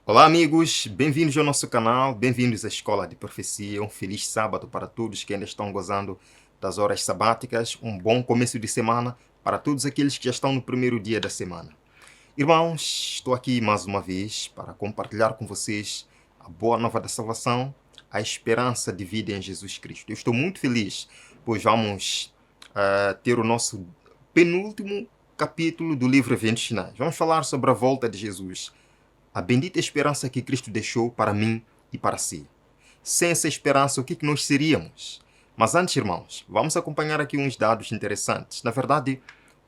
Olá amigos, bem-vindos ao nosso canal, bem-vindos à Escola de Profecia. Um feliz sábado para todos que ainda estão gozando das horas sabáticas. Um bom começo de semana para todos aqueles que já estão no primeiro dia da semana. Irmãos, estou aqui mais uma vez para compartilhar com vocês a boa nova da salvação, a esperança de vida em Jesus Cristo. Eu estou muito feliz, pois vamos ter o nosso penúltimo capítulo do livro Eventos Finais. Vamos falar sobre a volta de Jesus, a bendita esperança que Cristo deixou para mim e para si. Sem essa esperança, o que nós seríamos? Mas antes, irmãos, vamos acompanhar aqui uns dados interessantes. Na verdade,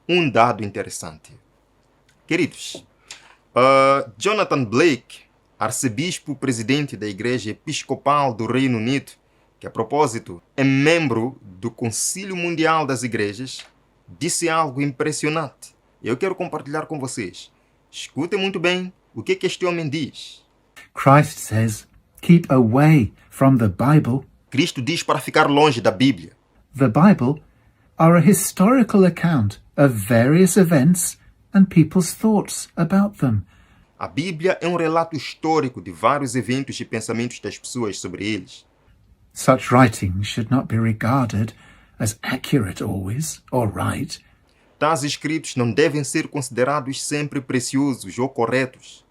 um dado interessante. Queridos, Jonathan Blake, arcebispo presidente da Igreja Episcopal do Reino Unido, que a propósito é membro do Concílio Mundial das Igrejas, disse algo impressionante. Eu quero compartilhar com vocês. Escutem muito bem o que este homem diz. Christ says, keep away from the Bible. Cristo diz para ficar longe da Bíblia. The Bible are a historical account of various events and people's thoughts about them. A Bíblia é um relato histórico de vários eventos e pensamentos das pessoas sobre eles. Such writings should not be regarded as accurate always or right. Tais escritos não devem ser considerados sempre preciosos ou corretos.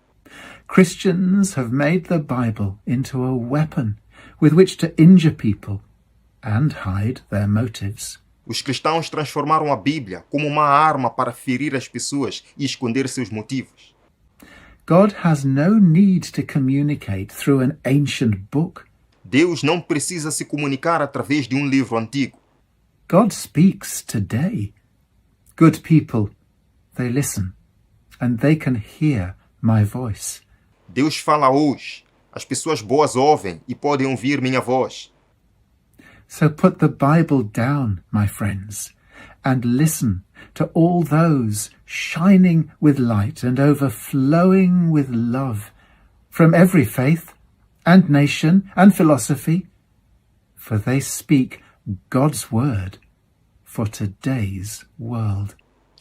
Christians have made the Bible into a weapon with which to injure people and hide their motives. Os cristãos transformaram a Bíblia como uma arma para ferir as pessoas e esconder seus motivos. God has no need to communicate through an ancient book. Deus não precisa se comunicar através de um livro antigo. God speaks today. Good people, they listen, and they can hear my voice. Deus fala hoje. As pessoas boas ouvem e podem ouvir minha voz. So put the Bible down, my friends, and listen to all those shining with light and overflowing with love from every faith and nation and philosophy, for they speak God's word for today's world.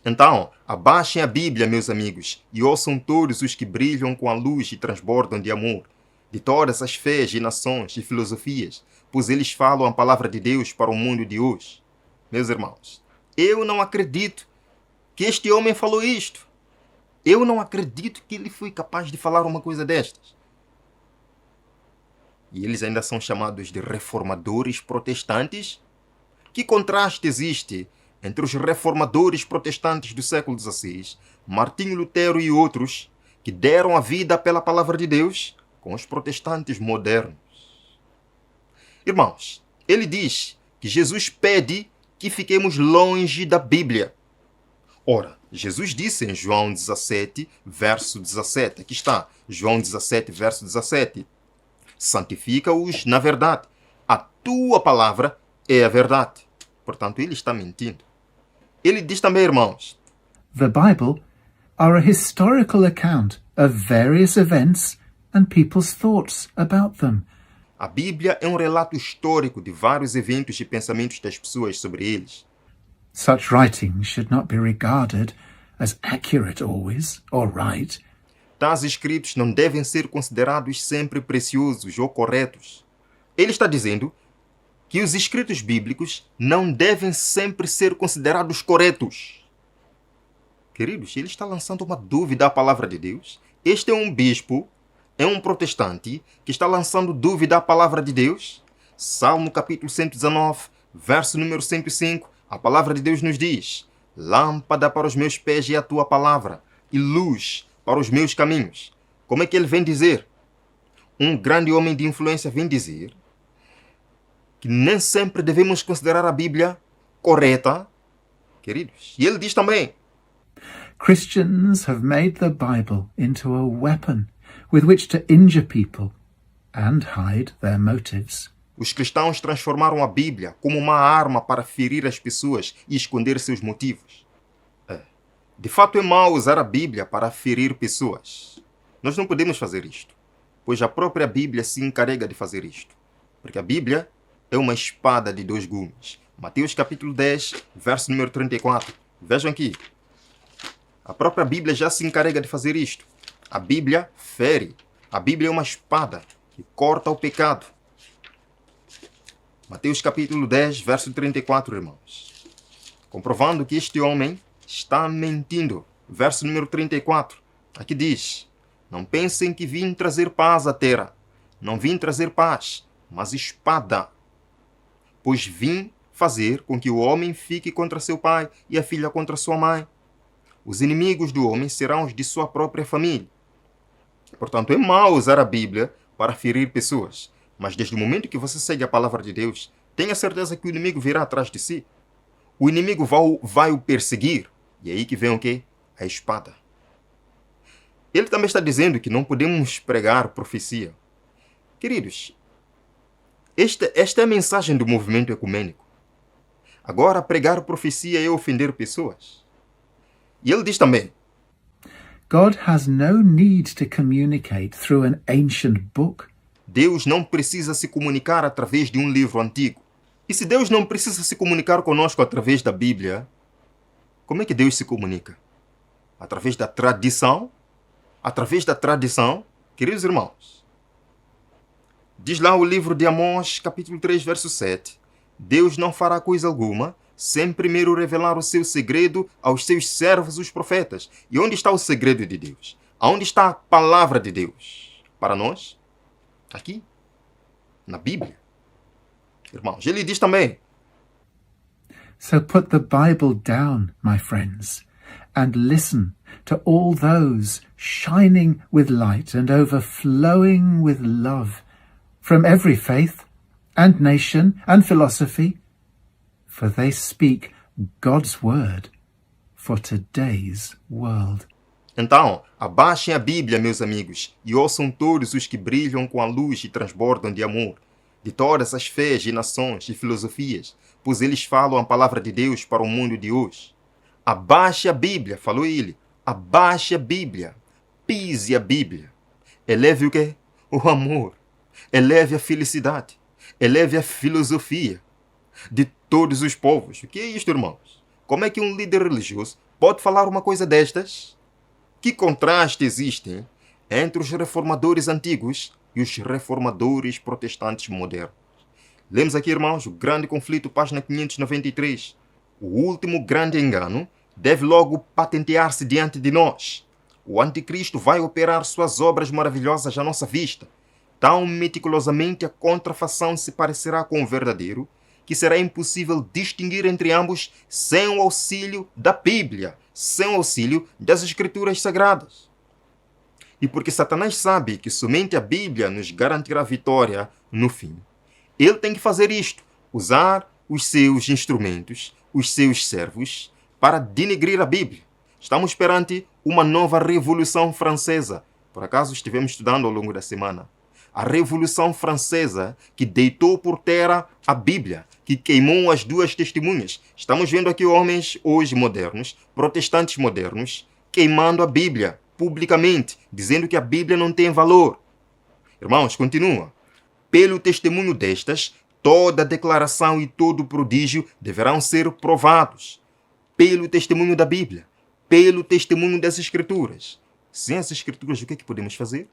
Então, abaixem a Bíblia, meus amigos, e ouçam todos os que brilham com a luz e transbordam de amor, de todas as fés e nações e filosofias, pois eles falam a palavra de Deus para o mundo de hoje. Meus irmãos, eu não acredito que este homem falou isto. Eu não acredito que ele foi capaz de falar uma coisa destas. E eles ainda são chamados de reformadores protestantes? Que contraste existe entre os reformadores protestantes do século XVI, Martinho Lutero e outros, que deram a vida pela palavra de Deus, com os protestantes modernos? Irmãos, ele diz que Jesus pede que fiquemos longe da Bíblia. Ora, Jesus disse em João 17, verso 17, aqui está, João 17, verso 17, santifica-os na verdade. A tua palavra é a verdade. Portanto, ele está mentindo. Ele diz também, irmãos, The Bible are a historical account of various events and people's thoughts about them. a Bíblia é um relato histórico de vários eventos e pensamentos das pessoas sobre eles. Such writings should not be regarded as accurate always or right. Tais escritos não devem ser considerados sempre preciosos ou corretos. Ele está dizendo que os escritos bíblicos não devem sempre ser considerados corretos. Queridos, ele está lançando uma dúvida à palavra de Deus. Este é um bispo, é um protestante, que está lançando dúvida à palavra de Deus. Salmo capítulo 119, verso número 105, a palavra de Deus nos diz: lâmpada para os meus pés é a tua palavra, e luz para os meus caminhos. Como é que ele vem dizer? Um grande homem de influência vem dizer que nem sempre devemos considerar a Bíblia correta, queridos. E ele diz também: Christians have made the Bible into a weapon with which to injure people and hide their motives. Os cristãos transformaram a Bíblia como uma arma para ferir as pessoas e esconder seus motivos. De fato é mau usar a Bíblia para ferir pessoas. Nós não podemos fazer isto, pois a própria Bíblia se encarrega de fazer isto. Porque a Bíblia é uma espada de dois gumes. Mateus capítulo 10, verso número 34. Vejam aqui. A própria Bíblia já se encarrega de fazer isto. A Bíblia fere. A Bíblia é uma espada que corta o pecado. Mateus capítulo 10, verso 34, irmãos. Comprovando que este homem está mentindo. Verso número 34. Aqui diz: não pensem que vim trazer paz à terra. Não vim trazer paz, mas espada. Pois vim fazer com que o homem fique contra seu pai e a filha contra sua mãe. Os inimigos do homem serão os de sua própria família. Portanto, é mau usar a Bíblia para ferir pessoas. Mas desde o momento que você segue a palavra de Deus, tenha certeza que o inimigo virá atrás de si. O inimigo vai o perseguir. E é aí que vem o quê? A espada. Ele também está dizendo que não podemos pregar profecia. Queridos, esta é a mensagem do movimento ecumênico. Agora, pregar profecia é ofender pessoas. E ele diz também: God has no need to communicate through an ancient book. Deus não precisa se comunicar através de um livro antigo. E se Deus não precisa se comunicar conosco através da Bíblia, como é que Deus se comunica? Através da tradição? Através da tradição? Queridos irmãos, diz lá o livro de Amós, capítulo 3, verso 7. Deus não fará coisa alguma sem primeiro revelar o seu segredo aos seus servos, os profetas. E onde está o segredo de Deus? Aonde está a palavra de Deus? Para nós? Aqui? Na Bíblia. Irmãos, ele diz também: So put the Bible down, my friends, and listen to all those shining with light and overflowing with love from every faith and nation and philosophy, for they speak God's word for today's world. Então, abaixem a Bíblia, meus amigos, e ouçam todos os que brilham com a luz e transbordam de amor, de todas as fés e nações e filosofias, pois eles falam a palavra de Deus para o mundo de hoje. Abaixe a Bíblia, falou ele. Abaixe a Bíblia. Pise a Bíblia. Eleve o quê? O amor. Eleve a felicidade. Eleve a filosofia de todos os povos. O que é isto, irmãos? Como é que um líder religioso pode falar uma coisa destas? Que contraste existe entre os reformadores antigos e os reformadores protestantes modernos? Lemos aqui, irmãos, o grande conflito, página 593. O último grande engano deve logo patentear-se diante de nós. O anticristo vai operar suas obras maravilhosas à nossa vista. Tão meticulosamente a contrafação se parecerá com o verdadeiro, que será impossível distinguir entre ambos sem o auxílio da Bíblia, sem o auxílio das Escrituras Sagradas. E porque Satanás sabe que somente a Bíblia nos garantirá vitória no fim, ele tem que fazer isto, usar os seus instrumentos, os seus servos, para denegrir a Bíblia. Estamos perante uma nova Revolução Francesa. Por acaso estivemos estudando ao longo da semana. A Revolução Francesa que deitou por terra a Bíblia, que queimou as duas testemunhas. Estamos vendo aqui homens hoje modernos, protestantes modernos, queimando a Bíblia publicamente, dizendo que a Bíblia não tem valor. Irmãos, continua. Pelo testemunho destas, toda declaração e todo prodígio deverão ser provados. Pelo testemunho da Bíblia, pelo testemunho das Escrituras. Sem as Escrituras, o que é que podemos fazer?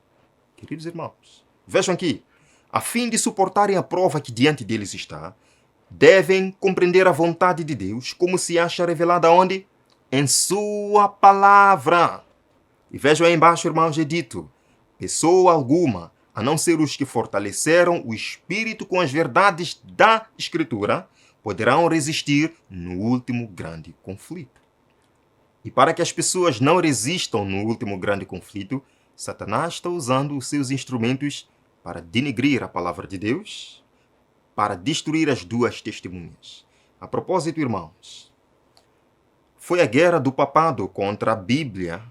Queridos irmãos, vejam aqui. A fim de suportarem a prova que diante deles está, devem compreender a vontade de Deus como se acha revelada onde? Em sua palavra. E vejam aí embaixo, irmãos, é dito: pessoa alguma, a não ser os que fortaleceram o Espírito com as verdades da Escritura, poderão resistir no último grande conflito. E para que as pessoas não resistam no último grande conflito, Satanás está usando os seus instrumentos para denegrir a palavra de Deus, para destruir as duas testemunhas. A propósito, irmãos, foi a guerra do papado contra a Bíblia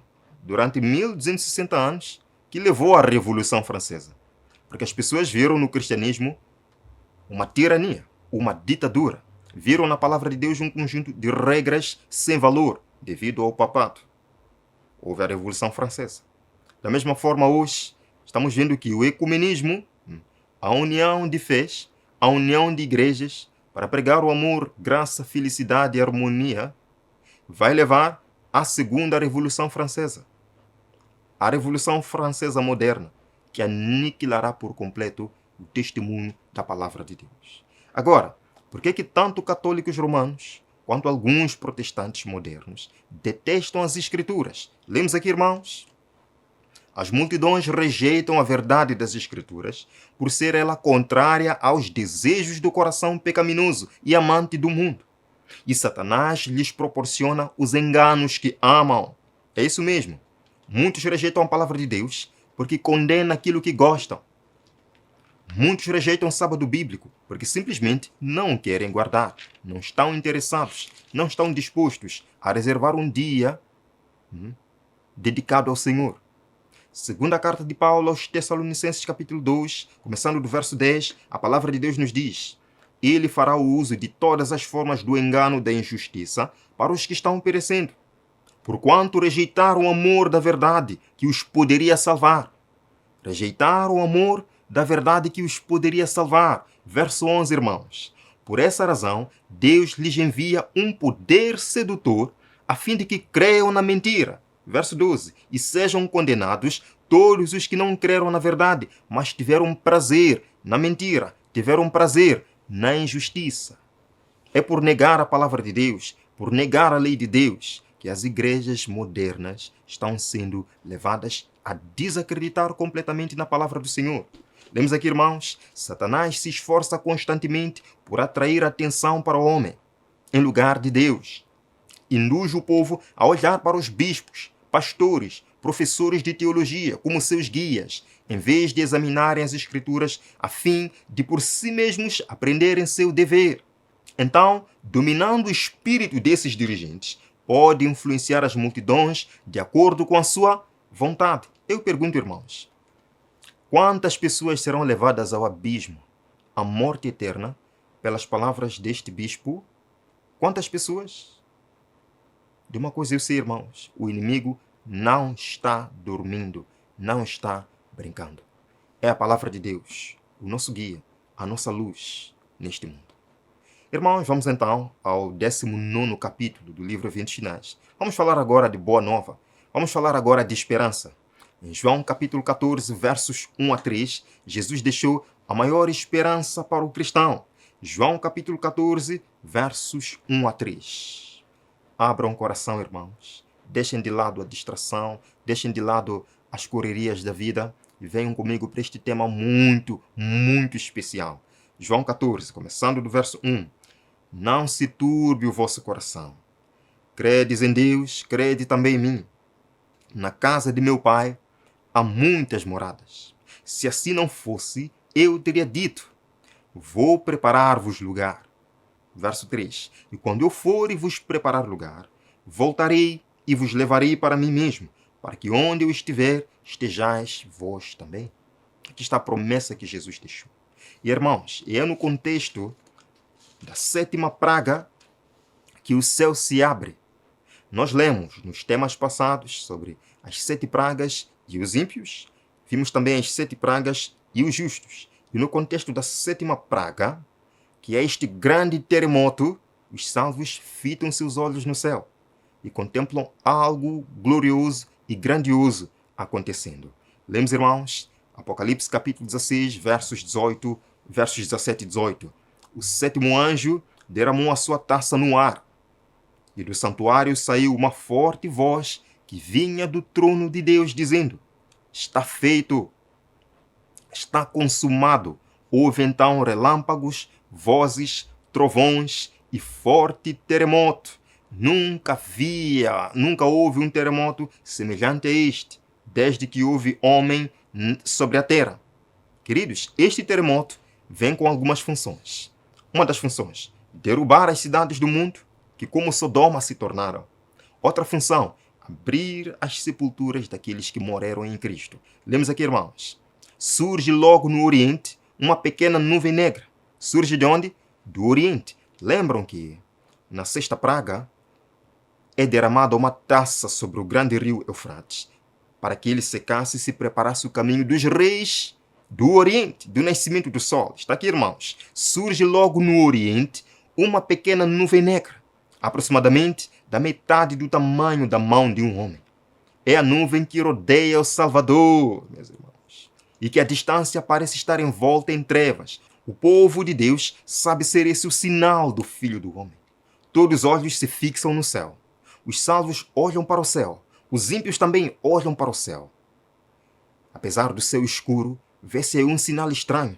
durante 1260 anos que levou à Revolução Francesa. Porque as pessoas viram no cristianismo uma tirania, uma ditadura. Viram na palavra de Deus um conjunto de regras sem valor devido ao papado. Houve a Revolução Francesa. Da mesma forma, hoje, estamos vendo que o ecumenismo, a união de fés, a união de igrejas, para pregar o amor, graça, felicidade e harmonia, vai levar à segunda Revolução Francesa. A Revolução Francesa moderna, que aniquilará por completo o testemunho da palavra de Deus. Agora, por que tanto católicos romanos quanto alguns protestantes modernos detestam as Escrituras? Lemos aqui, irmãos. As multidões rejeitam a verdade das Escrituras por ser ela contrária aos desejos do coração pecaminoso e amante do mundo. E Satanás lhes proporciona os enganos que amam. É isso mesmo. Muitos rejeitam a palavra de Deus porque condenam aquilo que gostam. Muitos rejeitam o sábado bíblico porque simplesmente não querem guardar, não estão interessados, não estão dispostos a reservar um dia dedicado ao Senhor. Segunda carta de Paulo aos Tessalonicenses, capítulo 2, começando do verso 10, a palavra de Deus nos diz: Ele fará o uso de todas as formas do engano da injustiça para os que estão perecendo, porquanto rejeitaram o amor da verdade que os poderia salvar. Rejeitaram o amor da verdade que os poderia salvar. Verso 11, irmãos. Por essa razão, Deus lhes envia um poder sedutor a fim de que creiam na mentira. Verso 12. E sejam condenados todos os que não creram na verdade, mas tiveram prazer na mentira, tiveram prazer na injustiça. É por negar a palavra de Deus, por negar a lei de Deus, que as igrejas modernas estão sendo levadas a desacreditar completamente na palavra do Senhor. Lemos aqui, irmãos, Satanás se esforça constantemente por atrair a atenção para o homem, em lugar de Deus. Induz o povo a olhar para os bispos, pastores, professores de teologia como seus guias, em vez de examinarem as Escrituras a fim de por si mesmos aprenderem seu dever. Então, dominando o espírito desses dirigentes, pode influenciar as multidões de acordo com a sua vontade. Eu pergunto, irmãos, quantas pessoas serão levadas ao abismo, à morte eterna, pelas palavras deste bispo? Quantas pessoas? De uma coisa eu sei, irmãos, o inimigo não está dormindo, não está brincando. É a palavra de Deus, o nosso guia, a nossa luz neste mundo. Irmãos, vamos então ao 19º capítulo do livro Eventos Finais. Vamos falar agora de Boa Nova. Vamos falar agora de esperança. Em João capítulo 14, versos 1 a 3, Jesus deixou a maior esperança para o cristão. João capítulo 14, versos 1 a 3. Abram o coração, irmãos. Deixem de lado a distração, deixem de lado as correrias da vida e venham comigo para este tema muito, muito especial. João 14, começando do verso 1. Não se turbe o vosso coração. Credes em Deus, crede também em mim. Na casa de meu Pai há muitas moradas. Se assim não fosse, eu teria dito: vou preparar-vos lugar. Verso 3. E quando eu for e vos preparar lugar, voltarei e vos levarei para mim mesmo, para que onde eu estiver, estejais vós também. Aqui está a promessa que Jesus deixou. E, irmãos, é no contexto da 7ª praga que o céu se abre. Nós lemos nos temas passados sobre as 7 pragas e os ímpios, vimos também as 7 pragas e os justos. E no contexto da 7ª praga, que é este grande terremoto, os salvos fitam seus olhos no céu e contemplam algo glorioso e grandioso acontecendo. Lemos, irmãos, Apocalipse capítulo 16, versos 17 e 18. O 7º anjo derramou a sua taça no ar, e do santuário saiu uma forte voz que vinha do trono de Deus, dizendo: está feito, está consumado. Houve então relâmpagos, vozes, trovões e forte terremoto. Nunca houve um terremoto semelhante a este, desde que houve homem sobre a terra. Queridos, este terremoto vem com algumas funções. Uma das funções, derrubar as cidades do mundo, que como Sodoma se tornaram. Outra função, abrir as sepulturas daqueles que morreram em Cristo. Lemos aqui, irmãos. Surge logo no Oriente uma pequena nuvem negra. Surge de onde? Do Oriente. Lembram que na 6ª praga é derramada uma taça sobre o grande rio Eufrates, para que ele secasse e se preparasse o caminho dos reis do Oriente, do nascimento do sol. Está aqui, irmãos. Surge logo no Oriente uma pequena nuvem negra, aproximadamente da metade do tamanho da mão de um homem. É a nuvem que rodeia o Salvador, meus irmãos. e que a distância parece estar envolta em trevas, o povo de Deus sabe ser esse o sinal do Filho do Homem. Todos os olhos se fixam no céu. Os salvos olham para o céu. Os ímpios também olham para o céu. Apesar do céu escuro, vê-se aí um sinal estranho.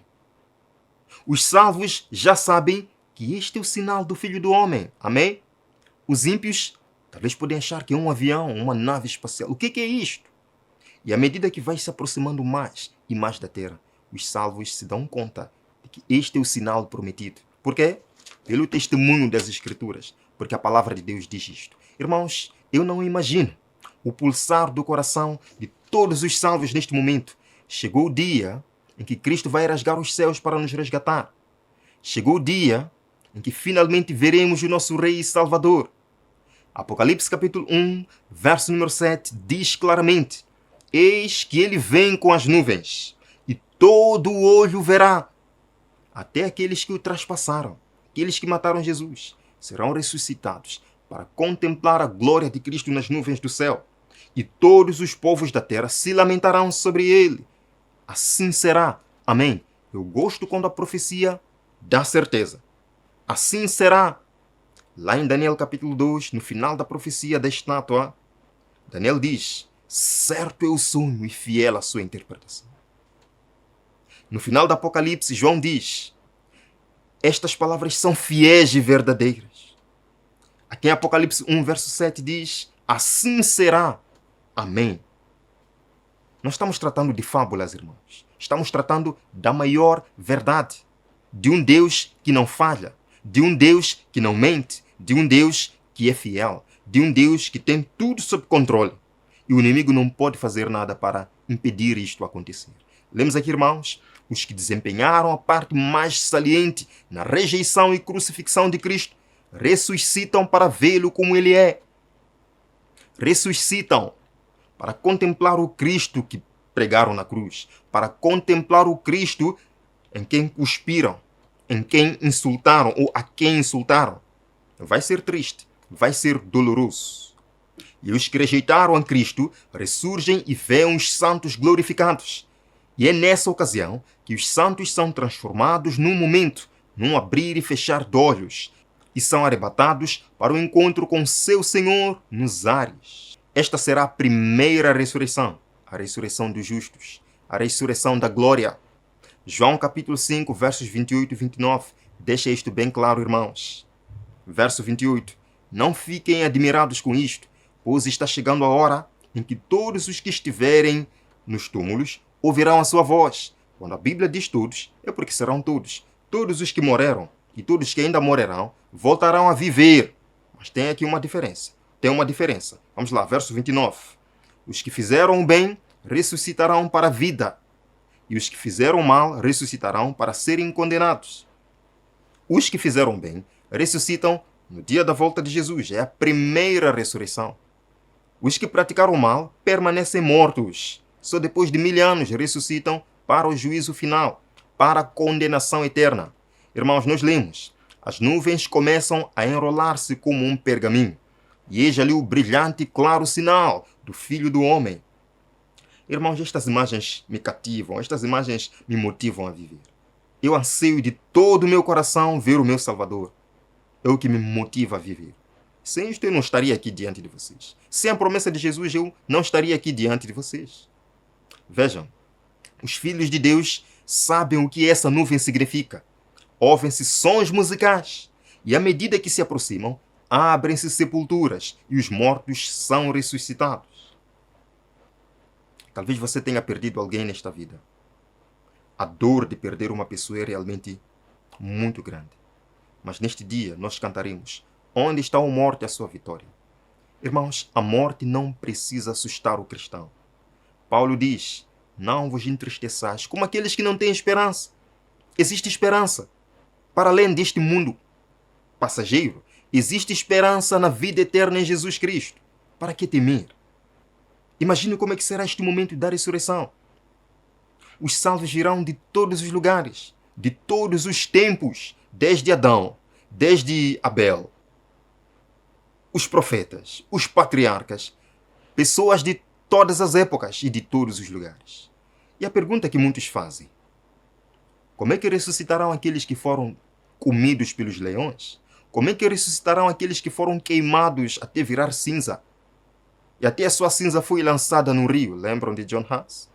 Os salvos já sabem que este é o sinal do Filho do Homem. Amém? Os ímpios talvez podem achar que é um avião, uma nave espacial. O que é isto? E à medida que vai se aproximando mais e mais da Terra, os salvos se dão conta de que este é o sinal prometido. Por quê? Pelo testemunho das Escrituras. Porque a palavra de Deus diz isto. Irmãos, eu não imagino o pulsar do coração de todos os salvos neste momento. Chegou o dia em que Cristo vai rasgar os céus para nos resgatar. Chegou o dia em que finalmente veremos o nosso Rei e Salvador. Apocalipse capítulo 1, verso número 7, diz claramente: eis que ele vem com as nuvens, e todo o olho verá. Até aqueles que o traspassaram, aqueles que mataram Jesus, serão ressuscitados para contemplar a glória de Cristo nas nuvens do céu. E todos os povos da terra se lamentarão sobre ele. Assim será. Amém. Eu gosto quando a profecia dá certeza. Assim será. Lá em Daniel capítulo 2, no final da profecia da estátua, Daniel diz: certo é o sonho e fiel a sua interpretação. No final do Apocalipse, João diz: estas palavras são fiéis e verdadeiras. Aqui em Apocalipse 1, verso 7 diz: assim será. Amém. Nós estamos tratando de fábulas, irmãos. Estamos tratando da maior verdade. De um Deus que não falha. De um Deus que não mente. De um Deus que é fiel. De um Deus que tem tudo sob controle. E o inimigo não pode fazer nada para impedir isto acontecer. Lemos aqui, irmãos, os que desempenharam a parte mais saliente na rejeição e crucifixão de Cristo ressuscitam para vê-lo como ele é. Ressuscitam para contemplar o Cristo que pregaram na cruz, para contemplar o Cristo em quem cuspiram, em quem insultaram ou a quem insultaram. Vai ser triste, vai ser doloroso. E os que rejeitaram a Cristo ressurgem e veem os santos glorificados. E é nessa ocasião que os santos são transformados num momento, num abrir e fechar de olhos, e são arrebatados para o encontro com seu Senhor nos ares. Esta será a primeira ressurreição, a ressurreição dos justos, a ressurreição da glória. João capítulo 5, versos 28 e 29, deixa isto bem claro, irmãos. Verso 28, não fiquem admirados com isto, pois está chegando a hora em que todos os que estiverem nos túmulos ouvirão a sua voz. Quando a Bíblia diz todos, é porque serão todos. Todos os que morreram e todos que ainda morrerão voltarão a viver. Mas tem aqui uma diferença. Tem uma diferença. Vamos lá, verso 29. Os que fizeram o bem ressuscitarão para a vida, e os que fizeram o mal ressuscitarão para serem condenados. Os que fizeram bem ressuscitam no dia da volta de Jesus. É a primeira ressurreição. Os que praticaram o mal permanecem mortos. Só depois de 1000 anos ressuscitam para o juízo final, para a condenação eterna. Irmãos, nós lemos: as nuvens começam a enrolar-se como um pergaminho, e eis ali o brilhante e claro sinal do Filho do Homem. Irmãos, estas imagens me cativam, estas imagens me motivam a viver. Eu anseio de todo o meu coração ver o meu Salvador. É o que me motiva a viver. Sem isto eu não estaria aqui diante de vocês. Sem a promessa de Jesus eu não estaria aqui diante de vocês. Vejam, os filhos de Deus sabem o que essa nuvem significa. Ouvem-se sons musicais, e à medida que se aproximam, abrem-se sepulturas e os mortos são ressuscitados. Talvez você tenha perdido alguém nesta vida. A dor de perder uma pessoa é realmente muito grande. Mas neste dia nós cantaremos: onde está a morte, a sua vitória? Irmãos, a morte não precisa assustar o cristão. Paulo diz: não vos entristeçais como aqueles que não têm esperança. Existe esperança. Para além deste mundo passageiro, existe esperança na vida eterna em Jesus Cristo. Para que temer? Imagine como é que será este momento da ressurreição. Os salvos virão de todos os lugares, de todos os tempos, desde Adão, desde Abel. Os profetas, os patriarcas, pessoas de todas as épocas e de todos os lugares. E a pergunta que muitos fazem: como é que ressuscitarão aqueles que foram comidos pelos leões? Como é que ressuscitarão aqueles que foram queimados até virar cinza? E até a sua cinza foi lançada no rio. Lembram de John Huss?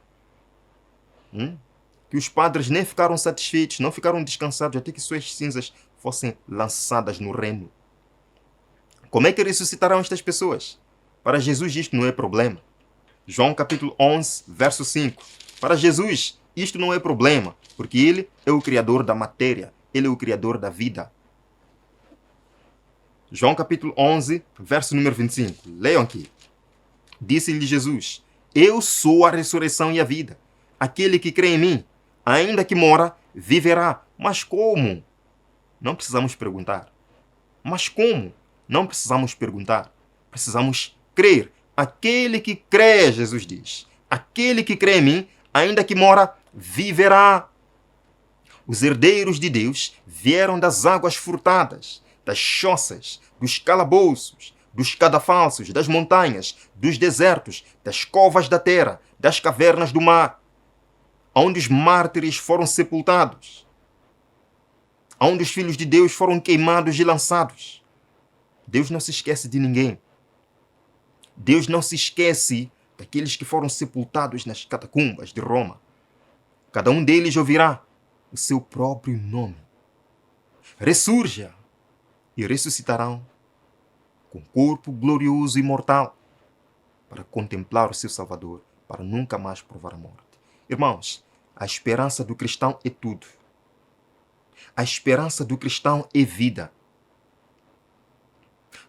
Que os padres nem ficaram satisfeitos, não ficaram descansados até que suas cinzas fossem lançadas no Reno. Como é que ressuscitarão estas pessoas? Para Jesus isto não é problema. João capítulo 11, verso 5. Para Jesus isto não é problema, porque Ele é o Criador da matéria, Ele é o Criador da vida. João capítulo 11, verso número 25. Leiam aqui. Disse-lhe Jesus: eu sou a ressurreição e a vida. Aquele que crê em mim, ainda que mora, viverá. Mas como? Não precisamos perguntar. Mas como? Não precisamos perguntar. Precisamos crer. Aquele que crê, Jesus diz, aquele que crê em mim, ainda que mora, viverá. Os herdeiros de Deus vieram das águas furtadas, das choças, dos calabouços, dos cadafalsos, das montanhas, dos desertos, das covas da terra, das cavernas do mar, onde os mártires foram sepultados, onde os filhos de Deus foram queimados e lançados. Deus não se esquece de ninguém. Deus não se esquece daqueles que foram sepultados nas catacumbas de Roma. Cada um deles ouvirá o seu próprio nome. Ressurja e ressuscitarão com corpo glorioso e imortal para contemplar o seu Salvador, para nunca mais provar a morte. Irmãos, a esperança do cristão é tudo. A esperança do cristão é vida.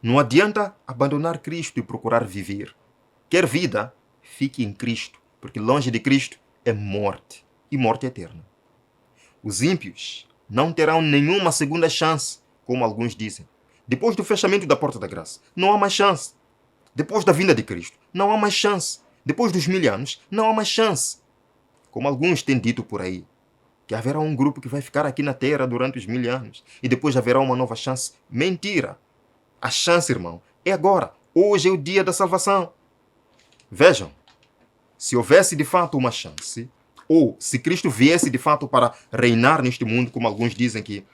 Não adianta abandonar Cristo e procurar viver. Quer vida? Fique em Cristo, porque longe de Cristo é morte, e morte eterna. Os ímpios não terão nenhuma segunda chance, como alguns dizem. Depois do fechamento da porta da graça, não há mais chance. Depois da vinda de Cristo, não há mais chance. Depois dos 1000 anos, não há mais chance. Como alguns têm dito por aí, que haverá um grupo que vai ficar aqui na Terra durante os 1000 anos e depois haverá uma nova chance. Mentira! A chance, irmão, é agora. Hoje é o dia da salvação. Vejam, se houvesse de fato uma chance, ou se Cristo viesse de fato para reinar neste mundo, como alguns dizem que,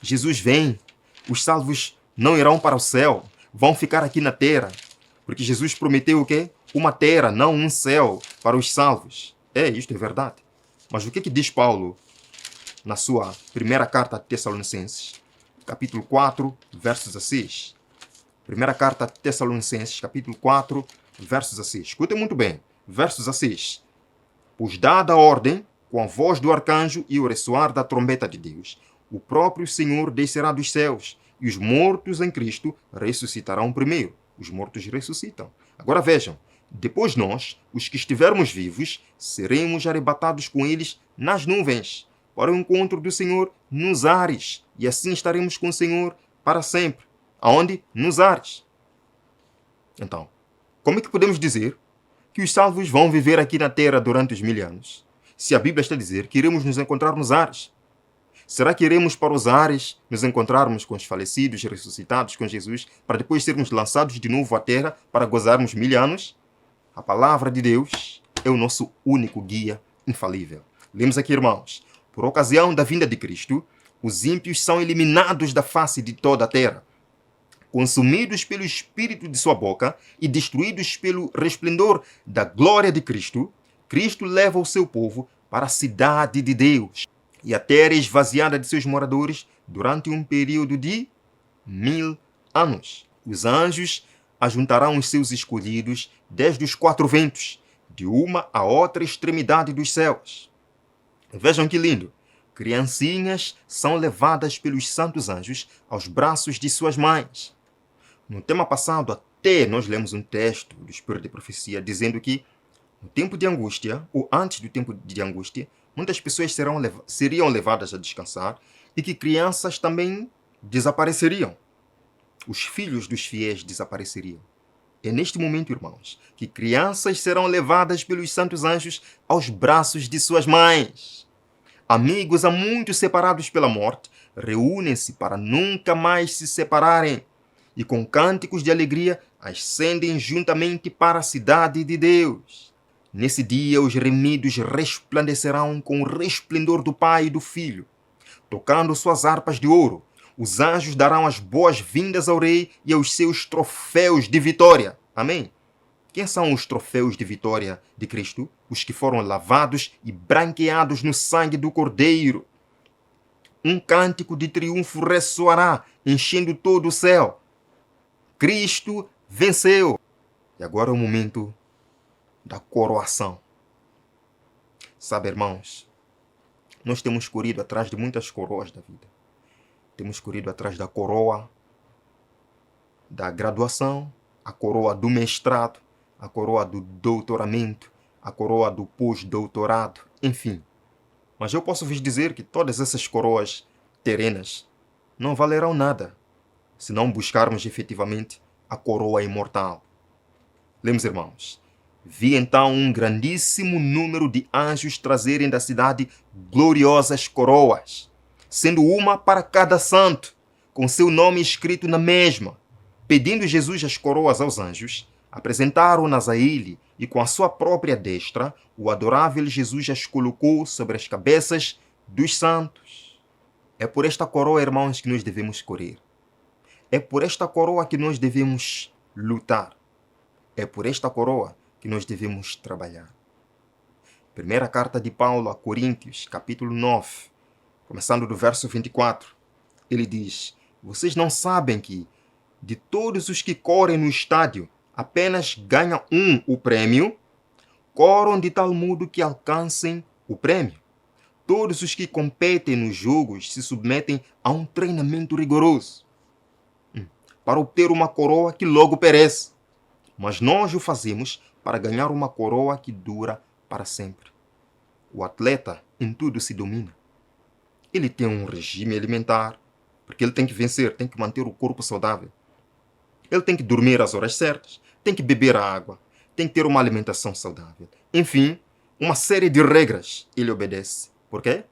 Jesus vem, os salvos não irão para o céu, vão ficar aqui na terra, porque Jesus prometeu o quê? Uma terra, não um céu para os salvos. Isto é verdade. Mas o que diz Paulo na sua primeira carta a Tessalonicenses, capítulo 4, versos 16? Primeira carta a Tessalonicenses, capítulo 4, versos 16. Escutem muito bem. Versos 16. Pois dada a ordem, com a voz do arcanjo e o ressoar da trombeta de Deus, o próprio Senhor descerá dos céus, e os mortos em Cristo ressuscitarão primeiro. Os mortos ressuscitam. Agora vejam, depois nós, os que estivermos vivos, seremos arrebatados com eles nas nuvens, para o encontro do Senhor nos ares, e assim estaremos com o Senhor para sempre. Aonde? Nos ares. Então, como é que podemos dizer que os salvos vão viver aqui na terra durante os 1000 anos, se a Bíblia está a dizer que iremos nos encontrar nos ares? Será que iremos para os ares nos encontrarmos com os falecidos, ressuscitados com Jesus, para depois sermos lançados de novo à terra para gozarmos 1000 anos? A palavra de Deus é o nosso único guia infalível. Lemos aqui, irmãos, por ocasião da vinda de Cristo, os ímpios são eliminados da face de toda a terra, consumidos pelo espírito de sua boca e destruídos pelo resplendor da glória de Cristo. Cristo leva o seu povo para a cidade de Deus, e a terra é esvaziada de seus moradores durante um período de 1000 anos. Os anjos ajuntarão os seus escolhidos desde os 4 ventos, de uma a outra extremidade dos céus. Vejam que lindo! Criancinhas são levadas pelos santos anjos aos braços de suas mães. No tema passado, até nós lemos um texto do Espírito de Profecia dizendo que no tempo de angústia, ou antes do tempo de angústia, muitas pessoas seriam levadas a descansar e que crianças também desapareceriam. Os filhos dos fiéis desapareceriam. É neste momento, irmãos, que crianças serão levadas pelos santos anjos aos braços de suas mães. Amigos há muito separados pela morte reúnem-se para nunca mais se separarem e com cânticos de alegria ascendem juntamente para a cidade de Deus. Nesse dia os remidos resplandecerão com o resplendor do Pai e do Filho. Tocando suas harpas de ouro, os anjos darão as boas-vindas ao rei e aos seus troféus de vitória. Amém? Quem são os troféus de vitória de Cristo? Os que foram lavados e branqueados no sangue do Cordeiro. Um cântico de triunfo ressoará, enchendo todo o céu. Cristo venceu. E agora é o momento da coroação. Sabe, irmãos, nós temos corrido atrás de muitas coroas da vida. Temos corrido atrás da coroa da graduação, a coroa do mestrado, a coroa do doutoramento, a coroa do pós-doutorado, enfim. Mas eu posso vos dizer que todas essas coroas terrenas não valerão nada se não buscarmos efetivamente a coroa imortal. Lemos, irmãos, vi então um grandíssimo número de anjos trazerem da cidade gloriosas coroas, sendo uma para cada santo, com seu nome escrito na mesma. Pedindo Jesus as coroas aos anjos, apresentaram-nas a ele, e com a sua própria destra, o adorável Jesus as colocou sobre as cabeças dos santos. É por esta coroa, irmãos, que nós devemos correr. É por esta coroa que nós devemos lutar. É por esta coroa que nós devemos trabalhar. Primeira carta de Paulo a Coríntios, capítulo 9, começando do verso 24. Ele diz: vocês não sabem que, de todos os que correm no estádio, apenas ganha um o prêmio? Corram de tal modo que alcancem o prêmio. Todos os que competem nos jogos se submetem a um treinamento rigoroso para obter uma coroa que logo perece. Mas nós o fazemos para ganhar uma coroa que dura para sempre. O atleta em tudo se domina. Ele tem um regime alimentar, porque ele tem que vencer, tem que manter o corpo saudável. Ele tem que dormir às horas certas, tem que beber água, tem que ter uma alimentação saudável. Enfim, uma série de regras ele obedece. Por quê?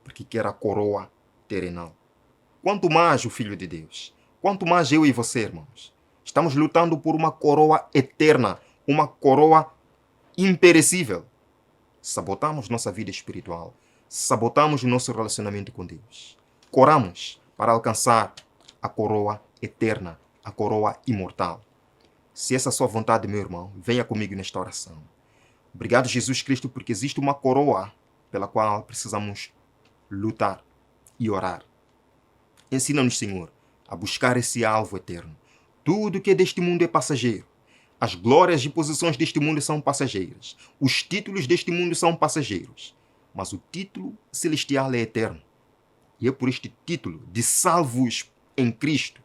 Porque quer a coroa terrenal. Quanto mais o Filho de Deus, quanto mais eu e você, irmãos, estamos lutando por uma coroa eterna, uma coroa imperecível. Sabotamos nossa vida espiritual, sabotamos nosso relacionamento com Deus. Coramos para alcançar a coroa eterna, a coroa imortal. Se essa é a sua vontade, meu irmão, venha comigo nesta oração. Obrigado, Jesus Cristo, porque existe uma coroa pela qual precisamos lutar e orar. Ensina-nos, Senhor, a buscar esse alvo eterno. Tudo que é deste mundo é passageiro. As glórias e posições deste mundo são passageiras. Os títulos deste mundo são passageiros. Mas o título celestial é eterno. E é por este título de salvos em Cristo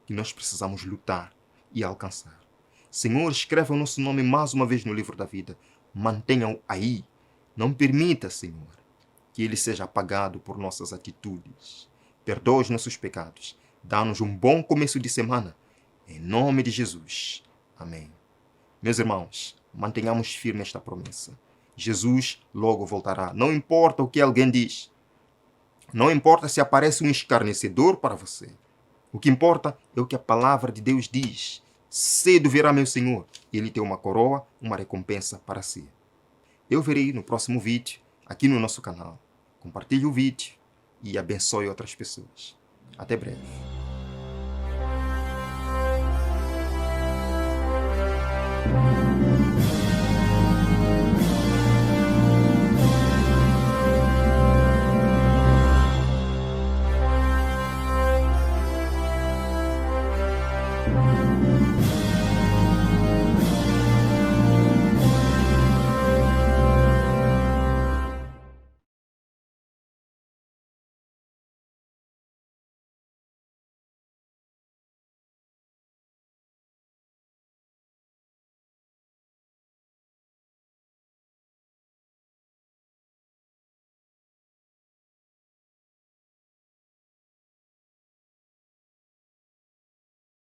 que nós precisamos lutar e alcançar. Senhor, escreva o nosso nome mais uma vez no livro da vida. Mantenha-o aí. Não permita, Senhor, que ele seja apagado por nossas atitudes. Perdoa os nossos pecados. Dá-nos um bom começo de semana. Em nome de Jesus. Amém. Meus irmãos, mantenhamos firme esta promessa. Jesus logo voltará. Não importa o que alguém diz. Não importa se aparece um escarnecedor para você. O que importa é o que a palavra de Deus diz. Cedo virá meu Senhor. Ele tem uma coroa, uma recompensa para si. Eu verei no próximo vídeo, aqui no nosso canal. Compartilhe o vídeo e abençoe outras pessoas. Até breve.